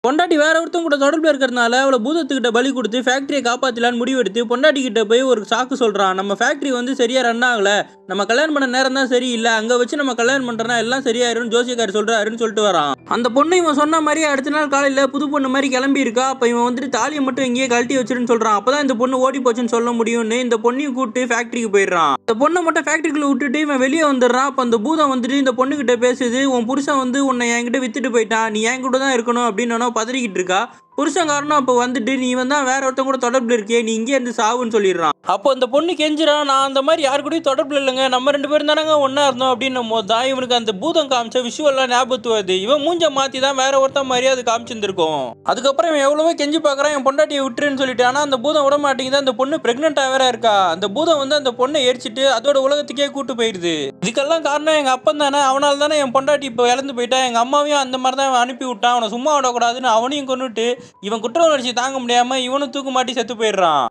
பொண்டாட்டி வேற ஒருத்தவங்க கூட தொடர்பில் இருக்கிறதுனால அவளை பூதத்துக்கிட்ட பலி கொடுத்து ஃபேக்டரியை காப்பாற்றலான்னு முடிவெடுத்து பொண்டாட்டி கிட்ட போய் ஒரு சாக்கு சொல்றான். நம்ம ஃபேக்டரி வந்து சரியா ரன் ஆகல, நம்ம கல்யாணம் பண்ண நேரம் தான் சரியில்லை, அங்க வச்சு நம்ம கல்யாணம் பண்றோம்னா எல்லாம் சரியாயிரும் ஜோசியக்கார் சொல்றாருன்னு சொல்லிட்டு வரான். அந்த பொண்ணு இவன் சொன்ன மாதிரி அடுத்த நாள் காலையில புது பொண்ணு மாதிரி கிளம்பி இருக்கா. அப்ப இவன் வந்துட்டு தாலியை மட்டும் இங்கேயே கழட்டி வச்சிருன்னு சொல்றான். அப்பதான் இந்த பொண்ணு ஓடி போச்சுன்னு சொல்ல முடியும்னு இந்த பொண்ணையும் கூப்பிட்டு ஃபேக்டரிக்கு போயிடுறான். இந்த பொண்ணை மட்டும் ஃபேக்டரிக்குள்ள விட்டுட்டு இவன் வெளியே வந்துடுறான். அப்ப அந்த பூதம் வந்துட்டு இந்த பொண்ணு கிட்ட பேசுது, உன் புருஷன் வந்து உன்னை என்கிட்ட வித்துட்டு போயிட்டான், நீ என் கூட தான் இருக்கணும் அப்படின்னு பதறிக்கிட்டு இருக்கா. புருஷன்காரனும் அப்போ வந்துட்டு நீ வந்து வேற ஒருத்தன் கூட தொடர்பில் இருக்கியே, நீ இங்கே இருந்து சாவுன்னு சொல்லிடுறான். அப்போ அந்த பொண்ணு கெஞ்சிரான், நான் அந்த மாதிரி யாரு கூடயும் தொடர்பில் இல்லைங்க, நம்ம 2 பேரும் தானங்க ஒன்னா இருந்தோம் அப்படின்னும் போது தான் இவனுக்கு அந்த பூதம் காமிச்ச விஷுவல்லாம் ஞாபகத்து வருது. இவன் மூஞ்ச மாத்தி தான் வேற ஒருத்தன் மாதிரியே அது காமிச்சிருந்திருக்கும். அதுக்கப்புறம் இவன் எவ்வளவோ கெஞ்சி பார்க்கறான், என் பொண்டாட்டியை விட்டுருன்னு சொல்லிட்டு. ஆனா அந்த பூதம் விட மாட்டேங்குது. அந்த பொண்ணு பிரெக்னெண்டா வேற இருக்கா. அந்த பூதம் வந்து அந்த பொண்ணை எரிச்சிட்டு அதோட உலகத்துக்கே கூட்டு போயிருது. இதுக்கெல்லாம் காரணம் எங்க அப்பன் தானே, அவனால தானே என் பொண்டாட்டி இப்போ இறந்து போயிட்டா. எங்க அம்மாவையும் அந்த மாதிரி தான் அனுப்பி விட்டான், அவனை சும்மா விடக்கூடாதுன்னு அவனையும் கொண்டுட்டு இவன் குற்ற உணர்ச்சி தாங்க முடியாம இவனும் தூக்கு மாட்டி செத்து போயிடுறான்.